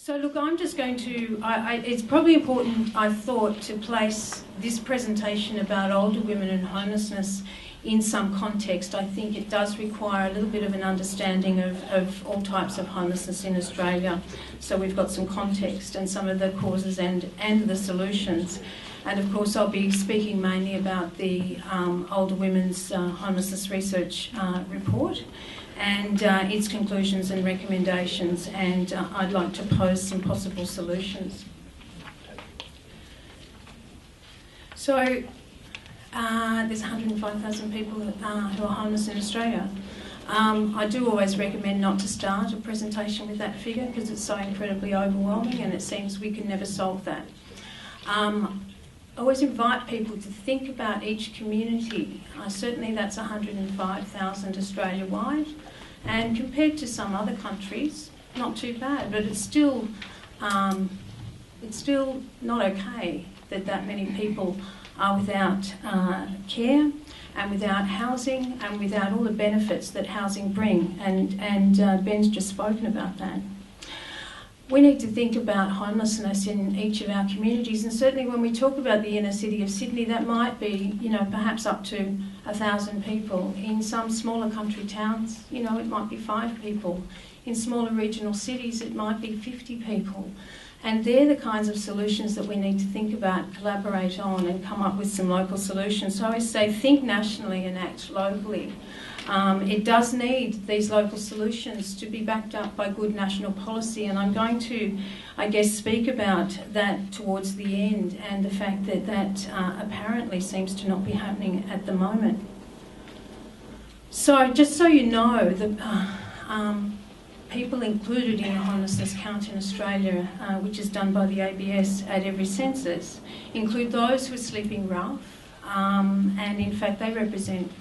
So look, I'm just going to, it's probably important, I thought, to place this presentation about older women and homelessness in some context. I think it does require a little bit of an understanding of all types of homelessness in Australia. So we've got some context and some of the causes and the solutions. And of course I'll be speaking mainly about the Older Women's Homelessness Research Report and its conclusions and recommendations, and I'd like to pose some possible solutions. So there's 105,000 people who are homeless in Australia. I do always recommend not to start a presentation with that figure because it's so incredibly overwhelming and it seems we can never solve that. I always invite people to think about each community. Certainly that's 105,000 Australia-wide, and compared to some other countries, not too bad, but it's still not okay that that many people are without care and without housing and without all the benefits that housing bring, and Ben's just spoken about that. We need to think about homelessness in each of our communities, and certainly when we talk about the inner city of Sydney, that might be, you know, perhaps up to 1,000 people. In some smaller country towns, you know, it might be 5 people. In smaller regional cities, it might be 50 people. And they're the kinds of solutions that we need to think about, collaborate on, and come up with some local solutions. So I always say, think nationally and act locally. It does need these local solutions to be backed up by good national policy, and I'm going to, I guess, speak about that towards the end and the fact that that apparently seems to not be happening at the moment. So just so you know, the people included in the homelessness count in Australia, which is done by the ABS at every census, include those who are sleeping rough, and in fact they represent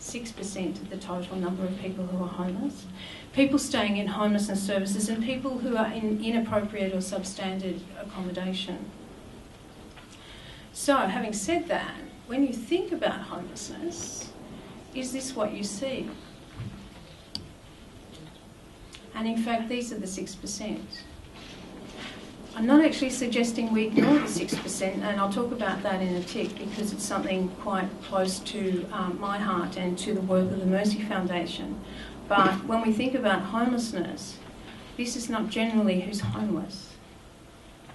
6% of the total number of people who are homeless, people staying in homelessness services, and people who are in inappropriate or substandard accommodation. So, having said that, when you think about homelessness, is this what you see? And in fact, these are the 6%. I'm not actually suggesting we ignore the 6%, and I'll talk about that in a tick because it's something quite close to my heart and to the work of the Mercy Foundation. But when we think about homelessness, this is not generally who's homeless.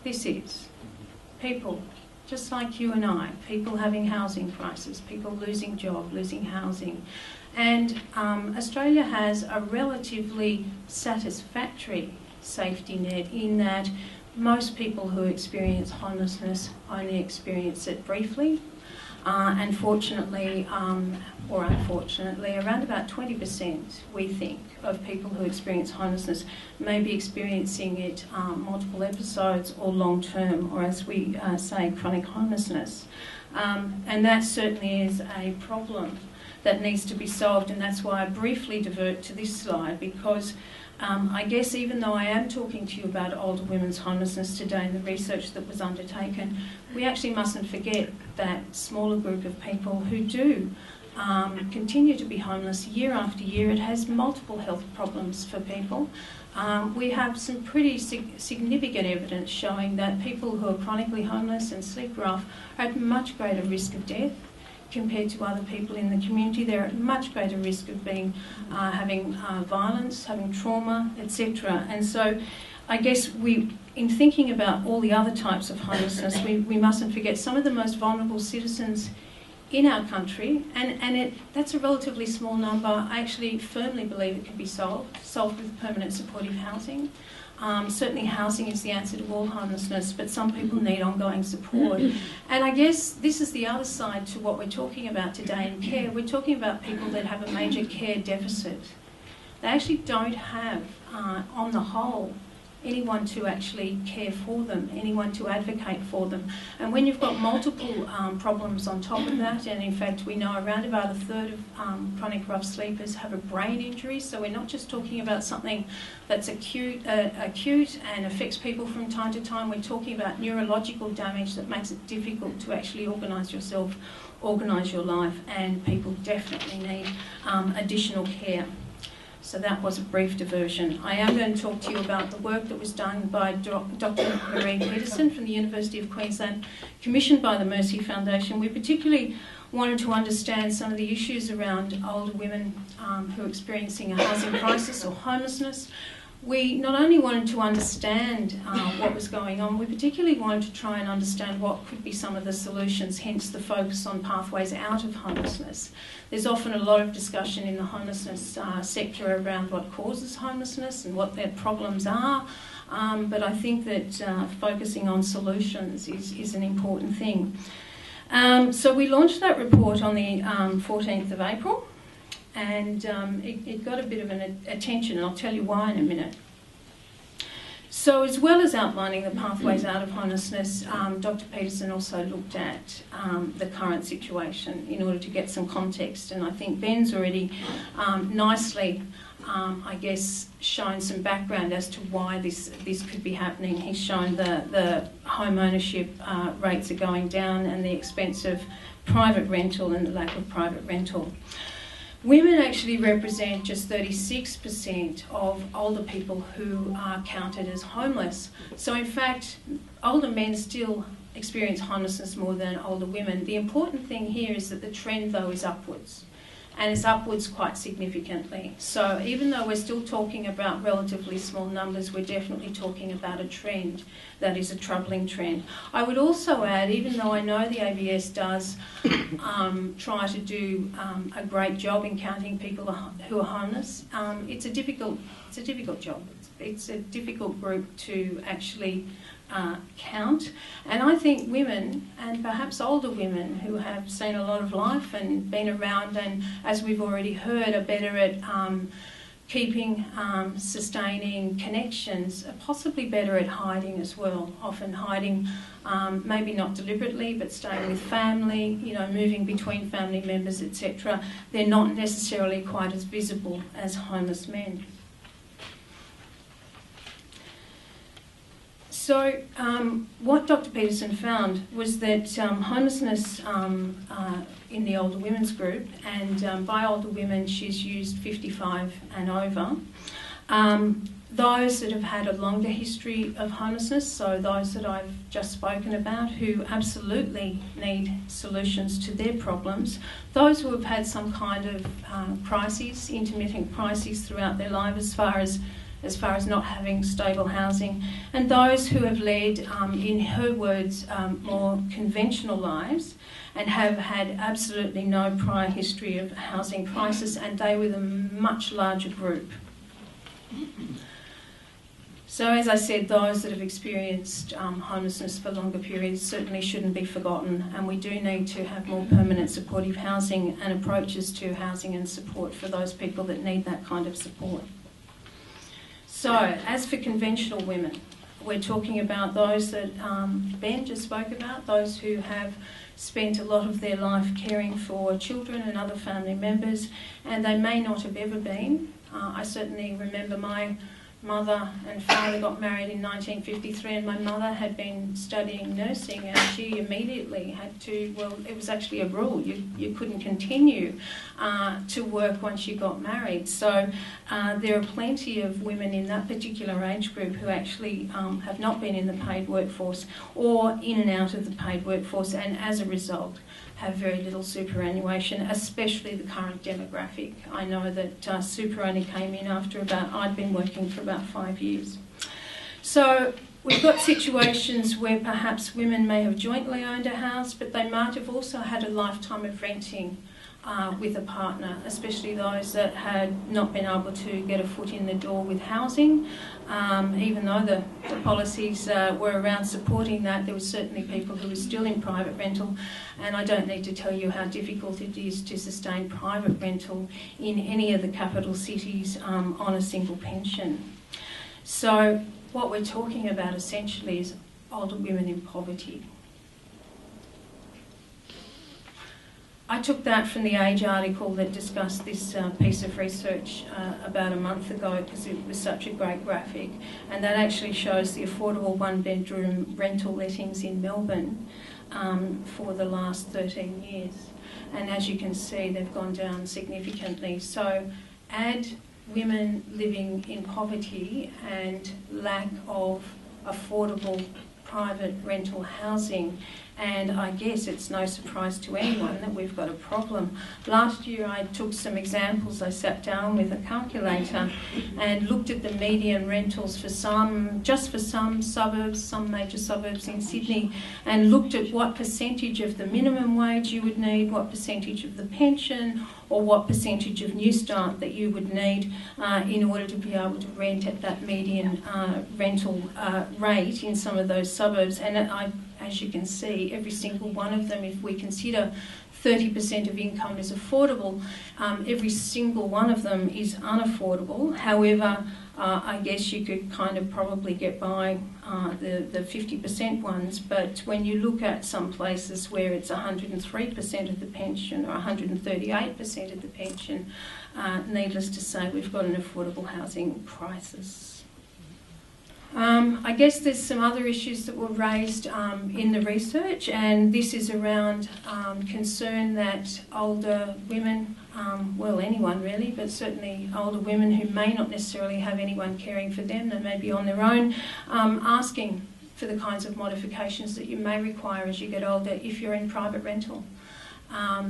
This is people just like you and I, people having housing crisis, people losing job, losing housing. And Australia has a relatively satisfactory safety net in that most people who experience homelessness only experience it briefly, and fortunately, or unfortunately, around about 20%, we think, of people who experience homelessness may be experiencing it multiple episodes or long-term, or as we say, chronic homelessness. And that certainly is a problem that needs to be solved, and that's why I briefly divert to this slide, because I guess even though I am talking to you about older women's homelessness today and the research that was undertaken, we actually mustn't forget that smaller group of people who do continue to be homeless year after year. It has multiple health problems for people. We have some pretty significant evidence showing that people who are chronically homeless and sleep rough are at much greater risk of death compared to other people in the community. They're at much greater risk of having violence, having trauma, etc. And so I guess in thinking about all the other types of homelessness, we mustn't forget some of the most vulnerable citizens in our country, and that's a relatively small number. I actually firmly believe it can be solved with permanent supportive housing. Certainly housing is the answer to all homelessness, but some people need ongoing support. And I guess this is the other side to what we're talking about today in care. We're talking about people that have a major care deficit. They actually don't have, on the whole, anyone to actually care for them, anyone to advocate for them. And when you've got multiple problems on top of that, and in fact we know around about a third of chronic rough sleepers have a brain injury, so we're not just talking about something that's acute and affects people from time to time. We're talking about neurological damage that makes it difficult to actually organise yourself, organise your life, and people definitely need additional care. So that was a brief diversion. I am going to talk to you about the work that was done by Dr. Marie Peterson from the University of Queensland, commissioned by the Mercy Foundation. We particularly wanted to understand some of the issues around older women who are experiencing a housing crisis or homelessness. We not only wanted to understand what was going on, we particularly wanted to try and understand what could be some of the solutions, hence the focus on pathways out of homelessness. There's often a lot of discussion in the homelessness sector around what causes homelessness and what their problems are, but I think that focusing on solutions is an important thing. So we launched that report on the 14th of April. And it got a bit of an attention, and I'll tell you why in a minute. So as well as outlining the pathways out of homelessness, Dr. Peterson also looked at the current situation in order to get some context, and I think Ben's already nicely, I guess, shown some background as to why this could be happening. He's shown the home ownership rates are going down and the expense of private rental and the lack of private rental. Women actually represent just 36% of older people who are counted as homeless. So in fact, older men still experience homelessness more than older women. The important thing here is that the trend, though, is upwards. And it's upwards quite significantly. So even though we're still talking about relatively small numbers, we're definitely talking about a trend that is a troubling trend. I would also add, even though I know the ABS does try to do a great job in counting people who are homeless, it's a difficult job. It's a difficult group to actually count, and I think women, and perhaps older women who have seen a lot of life and been around, and as we've already heard, are better at keeping, sustaining connections, are possibly better at hiding as well, often hiding, maybe not deliberately, but staying with family, you know, moving between family members, etc. They're not necessarily quite as visible as homeless men. So what Dr. Peterson found was that homelessness in the older women's group, and by older women she's used 55 and over, those that have had a longer history of homelessness, so those that I've just spoken about who absolutely need solutions to their problems, those who have had some kind of crises, intermittent crises throughout their life as far as not having stable housing, and those who have led, in her words, more conventional lives and have had absolutely no prior history of housing crisis, and they were the much larger group. So as I said, those that have experienced homelessness for longer periods certainly shouldn't be forgotten, and we do need to have more permanent supportive housing and approaches to housing and support for those people that need that kind of support. So, as for conventional women, we're talking about those that Ben just spoke about, those who have spent a lot of their life caring for children and other family members, and they may not have ever been. I certainly remember my mother and father got married in 1953, and my mother had been studying nursing, and she immediately had to, well, it was actually a rule, you couldn't continue to work once you got married. So there are plenty of women in that particular age group who actually have not been in the paid workforce or in and out of the paid workforce, and as a result have very little superannuation, especially the current demographic. I know that super only came in after I'd been working for about 5 years. So we've got situations where perhaps women may have jointly owned a house, but they might have also had a lifetime of renting with a partner, especially those that had not been able to get a foot in the door with housing. Even though the policies were around supporting that, there were certainly people who were still in private rental, and I don't need to tell you how difficult it is to sustain private rental in any of the capital cities on a single pension. So what we're talking about essentially is older women in poverty. I took that from the Age article that discussed this piece of research about a month ago, because it was such a great graphic, and that actually shows the affordable one-bedroom rental lettings in Melbourne for the last 13 years. And as you can see, they've gone down significantly. So add women living in poverty and lack of affordable private rental housing. And I guess it's no surprise to anyone that we've got a problem. Last year I took some examples. I sat down with a calculator and looked at the median rentals for some suburbs, some major suburbs in Sydney, and looked at what percentage of the minimum wage you would need, what percentage of the pension, or what percentage of New Start that you would need in order to be able to rent at that median rental rate in some of those suburbs. And as you can see, every single one of them, if we consider 30% of income is affordable, every single one of them is unaffordable. However, I guess you could kind of probably get by the 50% ones, but when you look at some places where it's 103% of the pension or 138% of the pension, needless to say, we've got an affordable housing crisis. I guess there's some other issues that were raised in the research, and this is around concern that older women, well, anyone really, but certainly older women who may not necessarily have anyone caring for them, they may be on their own, asking for the kinds of modifications that you may require as you get older if you're in private rental.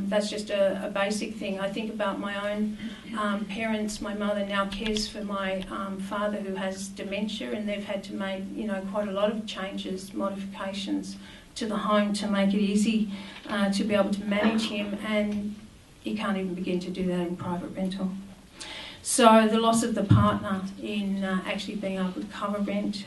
That's just a basic thing. I think about my own parents. My mother now cares for my father who has dementia, and they've had to make, quite a lot of changes, modifications to the home to make it easy to be able to manage him, and you can't even begin to do that in private rental. So the loss of the partner in actually being able to cover rent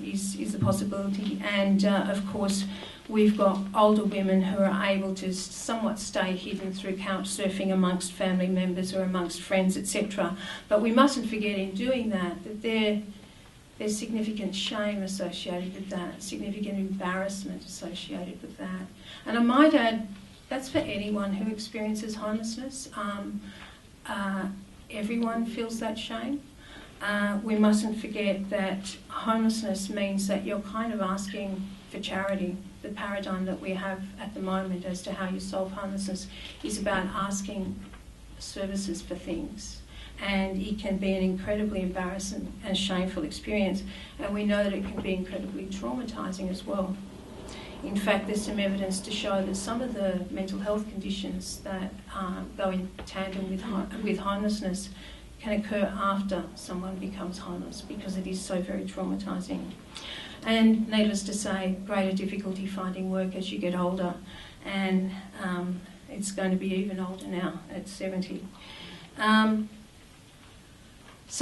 is a possibility, and of course we've got older women who are able to somewhat stay hidden through couch surfing amongst family members or amongst friends, etc. But we mustn't forget in doing that there's significant shame associated with that, significant embarrassment associated with that. And I might add, that's for anyone who experiences homelessness. Everyone feels that shame. We mustn't forget that homelessness means that you're kind of asking for charity. The paradigm that we have at the moment as to how you solve homelessness is about asking services for things. And it can be an incredibly embarrassing and shameful experience. And we know that it can be incredibly traumatising as well. In fact, there's some evidence to show that some of the mental health conditions that go in tandem with homelessness can occur after someone becomes homeless because it is so very traumatising. And needless to say, greater difficulty finding work as you get older, and it's going to be even older now at 70. Some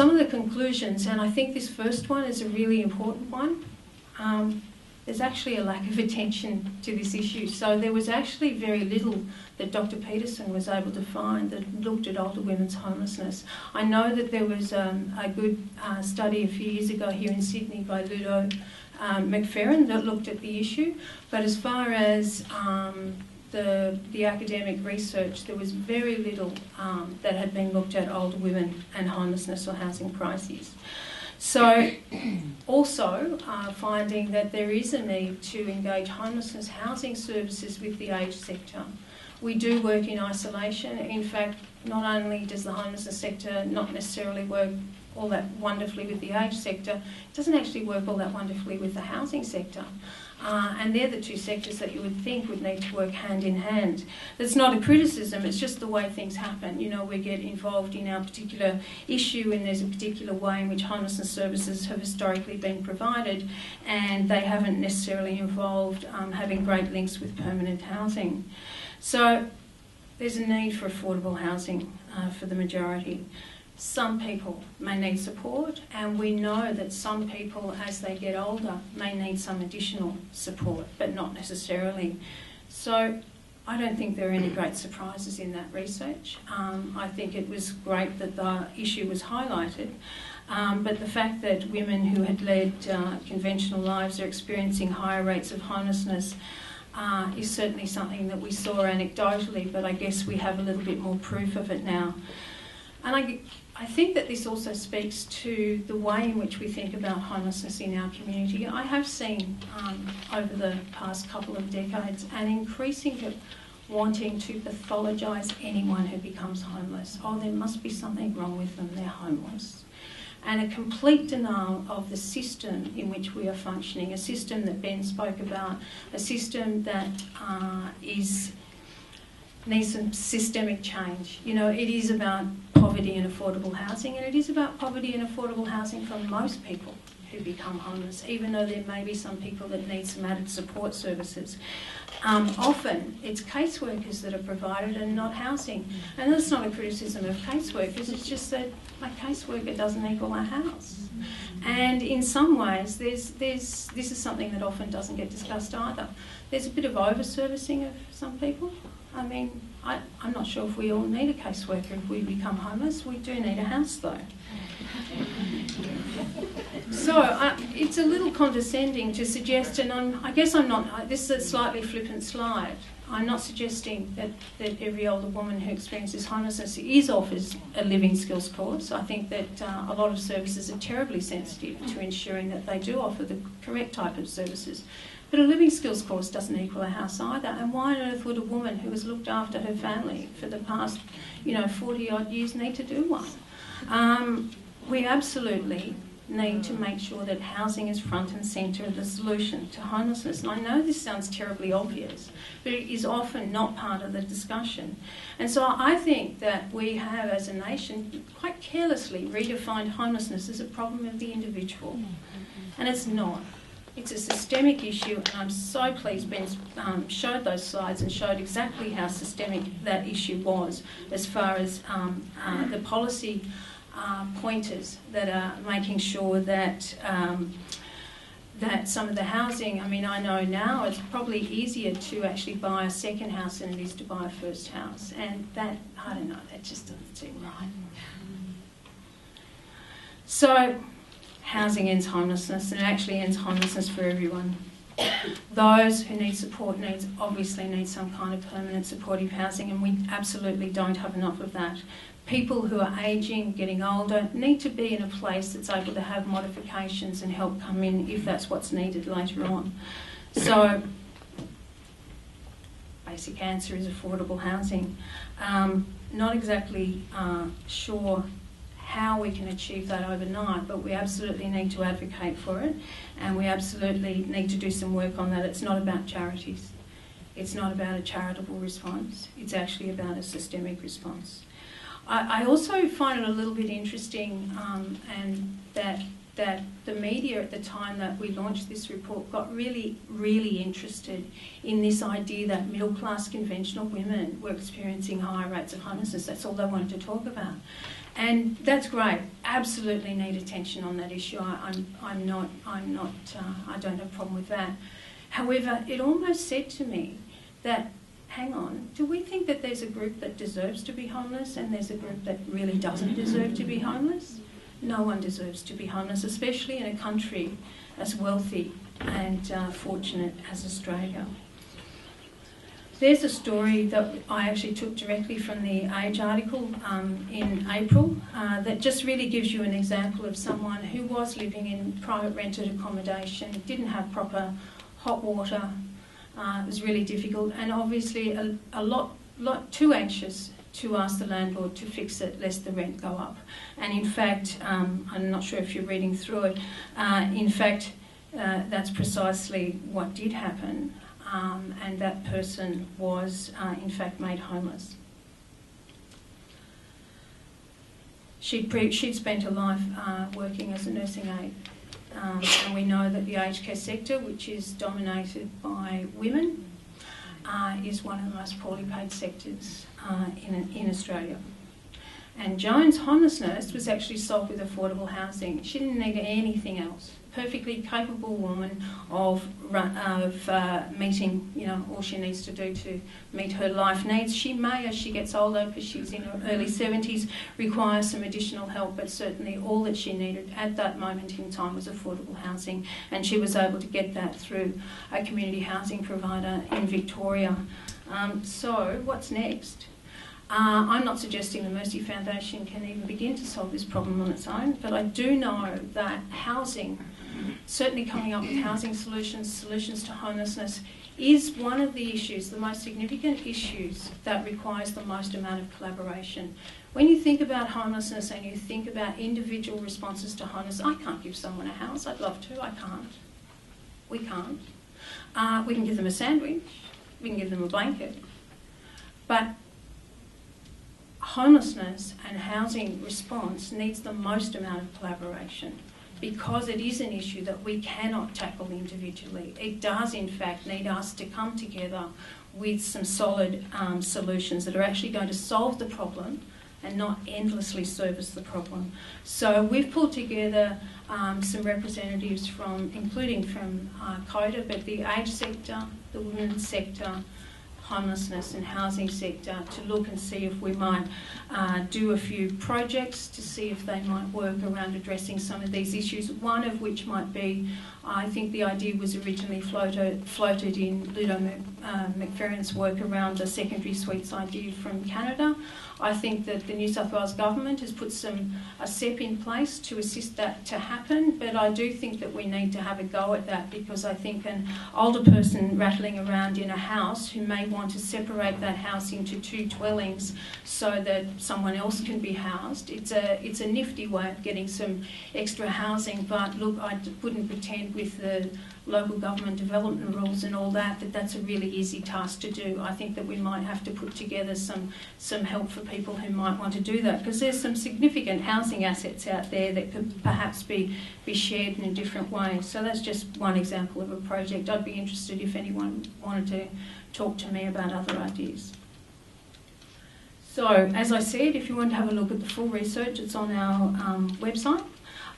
of the conclusions, and I think this first one is a really important one, there's actually a lack of attention to this issue. So there was actually very little that Dr. Peterson was able to find that looked at older women's homelessness. I know that there was a good study a few years ago here in Sydney by Ludo McFerrin that looked at the issue, but as far as the academic research, there was very little that had been looked at older women and homelessness or housing crises. So also finding that there is a need to engage homelessness housing services with the aged sector. We do work in isolation. In fact, not only does the homelessness sector not necessarily work all that wonderfully with the aged sector, it doesn't actually work all that wonderfully with the housing sector. And they're the two sectors that you would think would need to work hand in hand. That's not a criticism, it's just the way things happen. We get involved in our particular issue, and there's a particular way in which homelessness services have historically been provided, and they haven't necessarily involved having great links with permanent housing. So there's a need for affordable housing for the majority. Some people may need support, and we know that some people, as they get older, may need some additional support, but not necessarily. So I don't think there are any great surprises in that research. I think it was great that the issue was highlighted, but the fact that women who had led conventional lives are experiencing higher rates of homelessness is certainly something that we saw anecdotally, but I guess we have a little bit more proof of it now. And I think that this also speaks to the way in which we think about homelessness in our community. I have seen over the past couple of decades an increasing wanting to pathologise anyone who becomes homeless. Oh, there must be something wrong with them, they're homeless. And a complete denial of the system in which we are functioning, a system that Ben spoke about, a system that needs some systemic change. You know, it is about poverty and affordable housing, and it is about poverty and affordable housing for most people who become homeless, even though there may be some people that need some added support services. Often it's caseworkers that are provided and not housing. And that's not a criticism of caseworkers, it's just that a caseworker doesn't equal a house. And in some ways, this is something that often doesn't get discussed either. There's a bit of over-servicing of some people. I mean, I'm not sure if we all need a caseworker if we become homeless. We do need a house though. So it's a little condescending to suggest, and I guess I'm not, this is a slightly flippant slide. I'm not suggesting that every older woman who experiences homelessness is offers a living skills course. I think that a lot of services are terribly sensitive to ensuring that they do offer the correct type of services. But a living skills course doesn't equal a house either. And why on earth would a woman who has looked after her family for the past, 40-odd years need to do one? We absolutely need to make sure that housing is front and centre of the solution to homelessness. And I know this sounds terribly obvious, but it is often not part of the discussion. And so I think that we have, as a nation, quite carelessly redefined homelessness as a problem of the individual. And it's not. It's a systemic issue, and I'm so pleased Ben showed those slides and showed exactly how systemic that issue was as far as the policy pointers that are making sure that that some of the housing, I mean, I know now it's probably easier to actually buy a second house than it is to buy a first house, and that, I don't know, that just doesn't seem right. So, housing ends homelessness, and it actually ends homelessness for everyone. Those who need support obviously need some kind of permanent supportive housing, and we absolutely don't have enough of that. People who are ageing, getting older, need to be in a place that's able to have modifications and help come in if that's what's needed later on. So, basic answer is affordable housing. Not exactly sure how we can achieve that overnight, but we absolutely need to advocate for it, and we absolutely need to do some work on that. It's not about charities. It's not about a charitable response. It's actually about a systemic response. I also find it a little bit interesting and that the media at the time that we launched this report got really, really interested in this idea that middle-class conventional women were experiencing higher rates of homelessness. That's all they wanted to talk about. And that's great. Absolutely need attention on that issue. I don't have a problem with that. However, it almost said to me that, hang on, do we think that there's a group that deserves to be homeless and there's a group that really doesn't deserve to be homeless? No one deserves to be homeless, especially in a country as wealthy and fortunate as Australia. There's a story that I actually took directly from the Age article in April that just really gives you an example of someone who was living in private rented accommodation, didn't have proper hot water, it was really difficult, and obviously a lot too anxious to ask the landlord to fix it lest the rent go up. And in fact, I'm not sure if you're reading through it, in fact that's precisely what did happen. And that person was, in fact, made homeless. She'd spent her life working as a nursing aide, and we know that the aged care sector, which is dominated by women, is one of the most poorly paid sectors in Australia. And Joan's homelessness was actually solved with affordable housing. She didn't need anything else. Perfectly capable woman of meeting, all she needs to do to meet her life needs. She may, as she gets older, because she's in her early 70s, require some additional help, but certainly all that she needed at that moment in time was affordable housing, and she was able to get that through a community housing provider in Victoria. So what's next? I'm not suggesting the Mercy Foundation can even begin to solve this problem on its own, but I do know that housing certainly coming up with housing solutions to homelessness is one of the issues, the most significant issues that requires the most amount of collaboration. When you think about homelessness and you think about individual responses to homelessness, I can't give someone a house. I'd love to. I can't. We can't. We can give them a sandwich. We can give them a blanket. But homelessness and housing response needs the most amount of collaboration because it is an issue that we cannot tackle individually. It does, in fact, need us to come together with some solid solutions that are actually going to solve the problem and not endlessly service the problem. So we've pulled together some representatives including from COTA, but the aged sector, the women's sector, homelessness and housing sector, to look and see if we might do a few projects to see if they might work around addressing some of these issues. One of which might be, I think the idea was originally floated in Ludo McFerrin's work around the secondary suites idea from Canada. I think that the New South Wales government has put a SEP in place to assist that to happen, but I do think that we need to have a go at that, because I think an older person rattling around in a house who may want to separate that house into two dwellings so that someone else can be housed, it's a nifty way of getting some extra housing. But look, I wouldn't pretend with the local government development rules and all that that's a really easy task to do. I think that we might have to put together some help for people who might want to do that, because there's some significant housing assets out there that could perhaps be shared in a different way. So that's just one example of a project. I'd be interested if anyone wanted to talk to me about other ideas. So, as I said, if you want to have a look at the full research, it's on our website.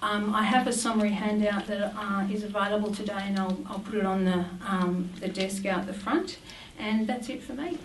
I have a summary handout that is available today, and I'll put it on the desk out the front. And that's it for me.